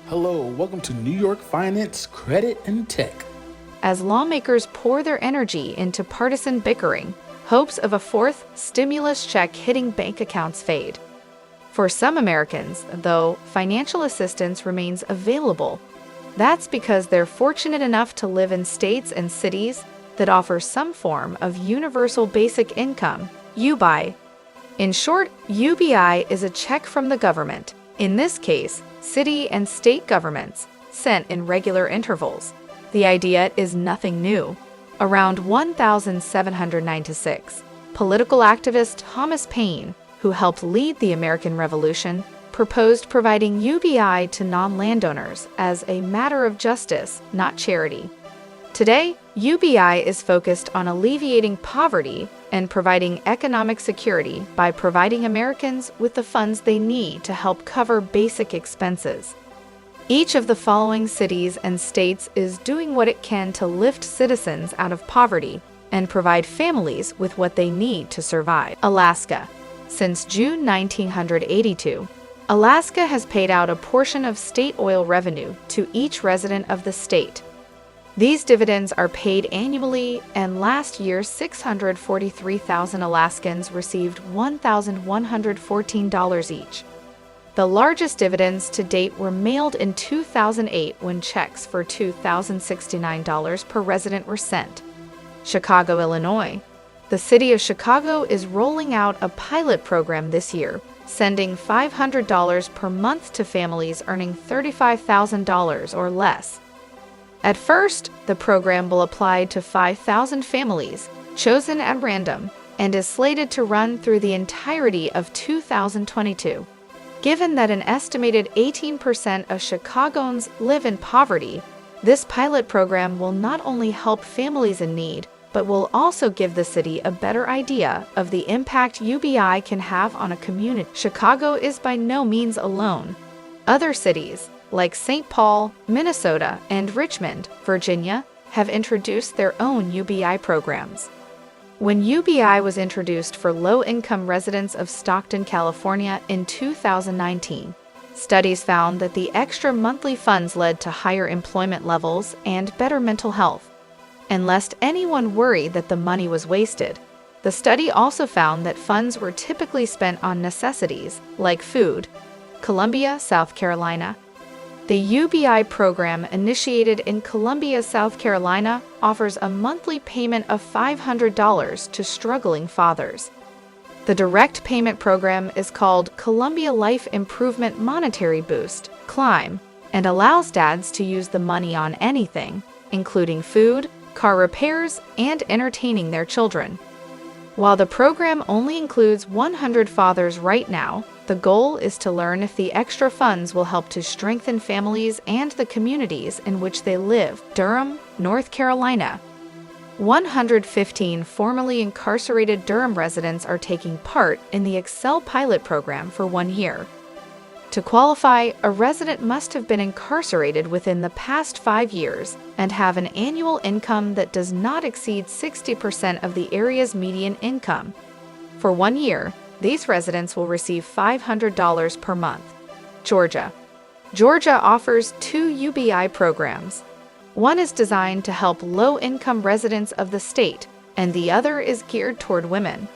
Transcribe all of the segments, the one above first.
Hello, welcome to New York Finance, Credit, and Tech. As lawmakers pour their energy into partisan bickering, hopes of a fourth stimulus check hitting bank accounts fade. For some Americans, though, financial assistance remains available. That's because they're fortunate enough to live in states and cities that offer some form of universal basic income, UBI. In short, UBI is a check from the government, in this case, city and state governments, sent in regular intervals. The idea is nothing new. Around 1796, political activist Thomas Paine, who helped lead the American Revolution, proposed providing UBI to non-landowners as a matter of justice, not charity. Today, UBI is focused on alleviating poverty and providing economic security by providing Americans with the funds they need to help cover basic expenses. Each of the following cities and states is doing what it can to lift citizens out of poverty and provide families with what they need to survive. Alaska. Since June 1982, Alaska has paid out a portion of state oil revenue to each resident of the state. These dividends are paid annually, and last year 643,000 Alaskans received $1,114 each. The largest dividends to date were mailed in 2008 when checks for $2,069 per resident were sent. Chicago, Illinois. The city of Chicago is rolling out a pilot program this year, sending $500 per month to families earning $35,000 or less. At first, the program will apply to 5,000 families, chosen at random, and is slated to run through the entirety of 2022. Given that an estimated 18% of Chicagoans live in poverty, this pilot program will not only help families in need, but will also give the city a better idea of the impact UBI can have on a community. Chicago is by no means alone. Other cities, like St. Paul, Minnesota, and Richmond, Virginia, have introduced their own UBI programs. When UBI was introduced for low-income residents of Stockton, California in 2019, studies found that the extra monthly funds led to higher employment levels and better mental health. And lest anyone worry that the money was wasted, the study also found that funds were typically spent on necessities like food. Columbia, South Carolina. The UBI program, initiated in Columbia, South Carolina, offers a monthly payment of $500 to struggling fathers. The direct payment program is called Columbia Life Improvement Monetary Boost, CLIMB, and allows dads to use the money on anything, including food, car repairs, and entertaining their children. While the program only includes 100 fathers right now, the goal is to learn if the extra funds will help to strengthen families and the communities in which they live. Durham, North Carolina. 115 formerly incarcerated Durham residents are taking part in the Excel pilot program for 1 year. To qualify, a resident must have been incarcerated within the past 5 years and have an annual income that does not exceed 60% of the area's median income. For 1 year, these residents will receive $500 per month. Georgia. Georgia offers 2 UBI programs. One is designed to help low-income residents of the state, and the other is geared toward women.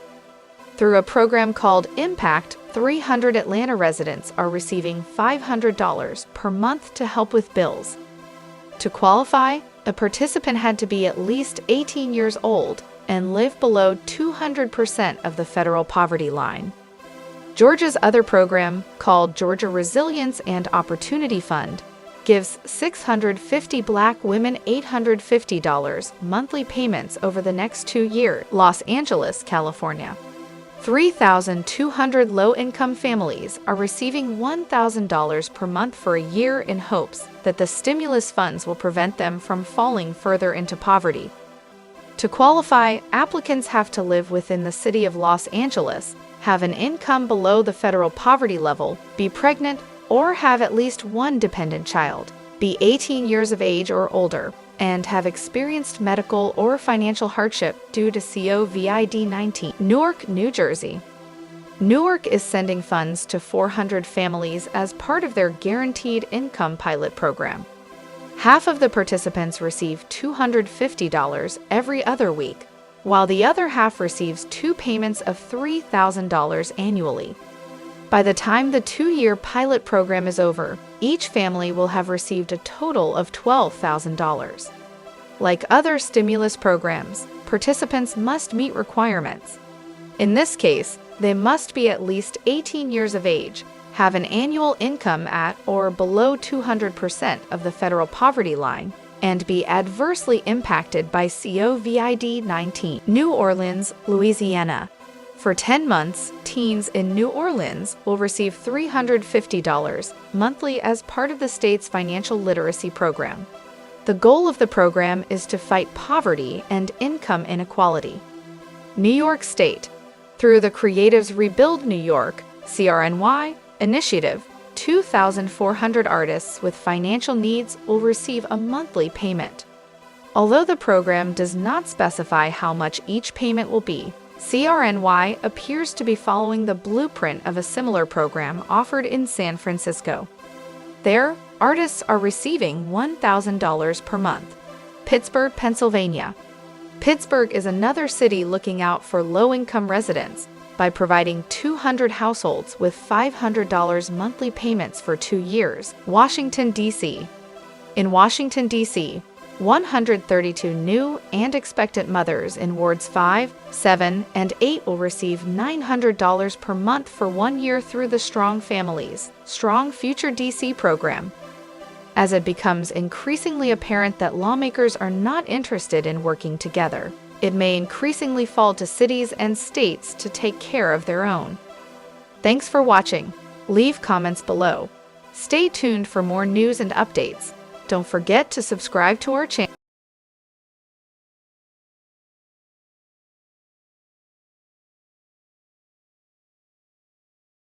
Through a program called Impact, 300 Atlanta residents are receiving $500 per month to help with bills. To qualify, a participant had to be at least 18 years old and live below 200% of the federal poverty line. Georgia's other program, called Georgia Resilience and Opportunity Fund, gives 650 Black women $850 monthly payments over the next 2 years. Los Angeles, California. 3,200 low-income families are receiving $1,000 per month for a year in hopes that the stimulus funds will prevent them from falling further into poverty. To qualify, applicants have to live within the city of Los Angeles, have an income below the federal poverty level, be pregnant, or have at least one dependent child, be 18 years of age or older, and have experienced medical or financial hardship due to COVID-19. Newark, New Jersey. Newark is sending funds to 400 families as part of their Guaranteed Income Pilot program. Half of the participants receive $250 every other week, while the other half receives 2 payments of $3,000 annually. By the time the 2-year pilot program is over, each family will have received a total of $12,000. Like other stimulus programs, participants must meet requirements. In this case, they must be at least 18 years of age, have an annual income at or below 200% of the federal poverty line, and be adversely impacted by COVID-19. New Orleans, Louisiana. For 10 months, teens in New Orleans will receive $350 monthly as part of the state's financial literacy program. The goal of the program is to fight poverty and income inequality. New York State. Through the Creatives Rebuild New York (CRNY) initiative, 2,400 artists with financial needs will receive a monthly payment. Although the program does not specify how much each payment will be, CRNY appears to be following the blueprint of a similar program offered in San Francisco. There, artists are receiving $1,000 per month. Pittsburgh, Pennsylvania. Pittsburgh is another city looking out for low-income residents by providing 200 households with $500 monthly payments for 2 years. Washington, D.C. In Washington, D.C., 132 new and expectant mothers in wards 5, 7, and 8 will receive $900 per month for 1 year through the Strong Families, Strong Future DC program. As it becomes increasingly apparent that lawmakers are not interested in working together, it may increasingly fall to cities and states to take care of their own. Thanks for watching. Leave comments below. Stay tuned for more news and updates. Don't forget to subscribe to our channel.